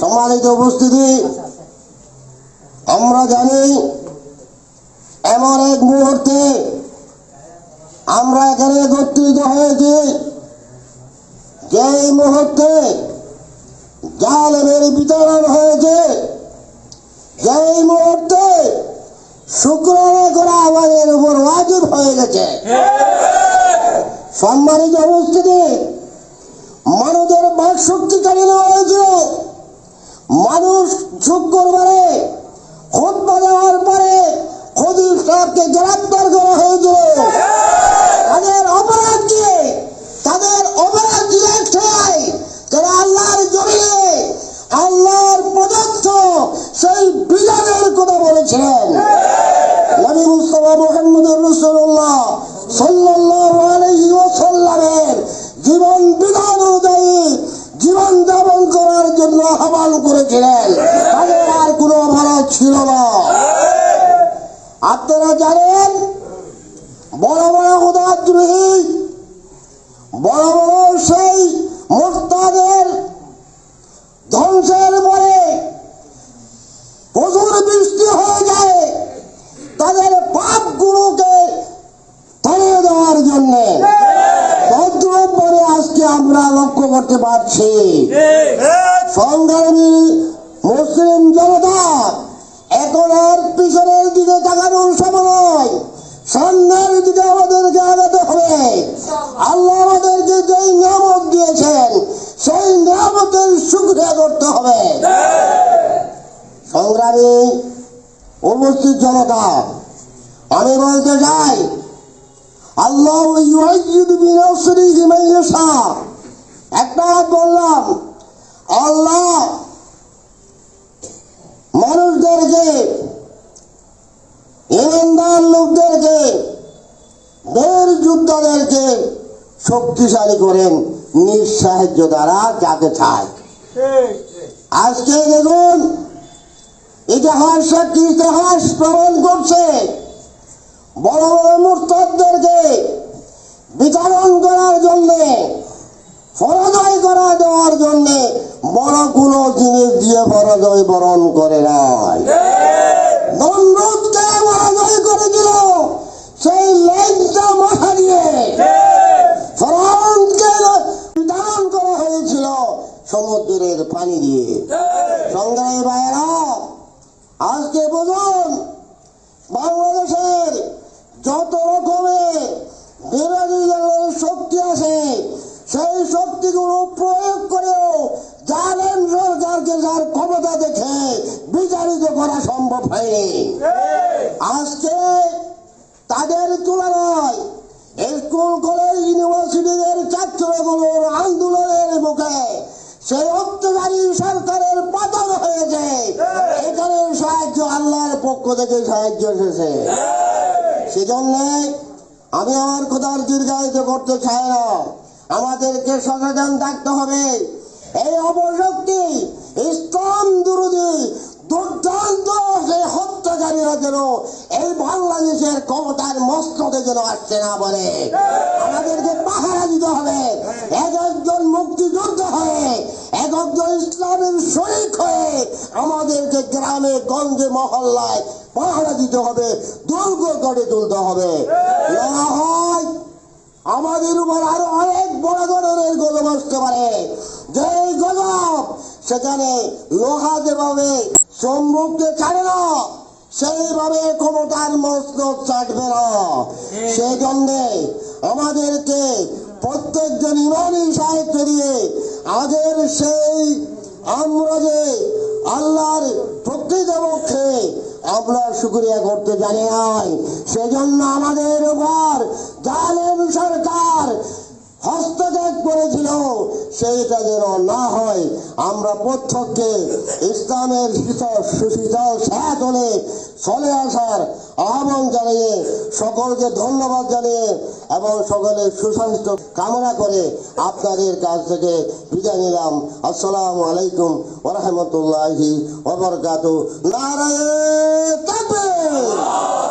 সম্মানিত উপস্থিতি, আমরা জানি এমন এক মুহূর্তে আমরা এখানে একত্রিত হয়েছি যেই মুহূর্তে জালেমের বিতরণ হয়েছে, যেই মুহূর্তে শুকরানা করা আমাদের উপর ওয়াজিব হয়ে গেছে। সম্মানিত উপস্থিতি, মানুষের বাক শক্তি চালিয়ে হয়েছিল। মানুষ শুক্রবারে খুতবা দেওয়ার পরে খদির সাহেবকে গ্রেফতার করা হয়েছিল। তাদের অপরাধ কি? তাদের অপরাধ ছিল একটাই, তারা আল্লাহর জমিনে আল্লাহর প্রদত্ত সেই বিধানের কথা বলেছিলেন। নবী মুস্তাফা মুহাম্মদুর রাসূলুল্লাহ সাল্লাল্লাহু আলাইহি ওয়াসাল্লামের জীবন বিধান অনুযায়ী জীবন যাপন করার জন্য আহ্বান করেছিলেন। তাদের আর কোনো অপরাধ ছিল না। আপনারা জানেন, বড় বড় খোদাদ্রোহী, বড় বড় সেই মুরতাদের ধ্বংসের পরে প্রচুর বৃষ্টি হয়ে যায় তাদের পাপগুলোকে ধরিয়ে দেওয়ার জন্য। পরে আজকে আমরা লক্ষ্য করতে পারছি, সংগ্রামী মুসলিম জনতা, এখন আর পিছনের দিকে তাকানোর সময় নয়, সামনের দিকে আমাদেরকে আগাতে হবে। আল্লাহ আমাদেরকে যেই নিয়ামত দিয়েছেন সেই নিয়ামতের শুকরিয়া করতে হবে। সংগ্রামী উপস্থিত জনতা, আমি বলতে চাই, আল্লাহ ইউআইয়িদু বিনাসরিহি মান ইয়াশা। একটা বললাম, আল্লাহ মানুষদেরকে, ইমানদার লোকদেরকে, বীর যোদ্ধাদেরকে শক্তিশালী করেন নিজ সাহায্য দ্বারা যাকে চায়। আজকে দেখুন, ইতিহাস প্রমাণ করছে বড় বড় মুরতাদদেরকে বিতরণ করার জন্য, পরাজয় করা দেওয়ার জন্য বড় কোনো জিনিস দিয়ে পরাজয় বরণ করে নাই। নমরুদকে পরাজয় করেছিল সেই লজ্জা মাথা দিয়ে। ফিরআউনকে বিতরণ করা হয়েছিল সমুদ্রের পানি দিয়ে। সংগ্রামী ভাইয়েরা, আজকে বুঝুন, বাংলাদেশের যত রকমের বিরোধী দলের শক্তি আছে, সেই শক্তিগুলো প্রয়োগ করেও জালেম সরকারকে যার ক্ষমতা দেখে বিচারিত করা সম্ভব হয়নি। আজকে তাদের তুলনায় স্কুল কলেজ ইউনিভার্সিটির ছাত্রগুলোর আন্দোলনের মুখে সেই অত্যাচারী সরকারের পতন হয়েছে। এখানে সাহায্য আল্লাহর পক্ষ থেকে সাহায্য এসেছে। সেজন্য আমি আমার কথার দীর্ঘায়িত করতে চাই না, আমাদেরকে সচেতন থাকতে হবে। এই অপশক্তি, ইসলাম বিরোধী দুর্দান্ত সেই হত্যাকারীরা যেন এই বাংলাদেশের ক্ষমতার মস্তকে যেন আসতে না পারে। আমাদেরকে পাহারা দিতে হবে। এক একজন মুক্তিযোদ্ধা হয়ে, এক একজন ইসলামের শরীক হয়ে আমাদেরকে গ্রামে গঞ্জে মহল্লায় পাহারা দিতে হবে, দুর্গ গড়ে তুলতে হবে। না হয় আমাদের উপর আরো অনেক বড় ধরনের গজব আসতে পারে। যে গজব সেখানে লোহা যেভাবে চুম্বককে ছাড়ে না, সেইভাবে ক্ষমতার মস্তক চাটবে না। সেই জন্য আমাদেরকে প্রত্যেকজন ইমানি সাহিত্য দিয়ে আগের সেই আমরা যে আল্লাহর প্রকৃতপক্ষে আমরা শুকরিয়া করতে জানি নাই, সেজন্য আমাদের উপর জালেম সরকার হস্তক্ষেপ করেছিল, সেইটা যেন না হয় আমরা প্রত্যেককে ইসলামের সুশীতল সাধনে চলে আসার আহ্বান জানিয়ে, সকলকে ধন্যবাদ জানিয়ে এবং সকলের সুস্বাস্থ্য কামনা করে আপনাদের কাছ থেকে বিদায় নিলাম। আসসালামু আলাইকুম ওয়া রাহমাতুল্লাহি ওয়া বারাকাতুহু। নারায়ে তাকবীর।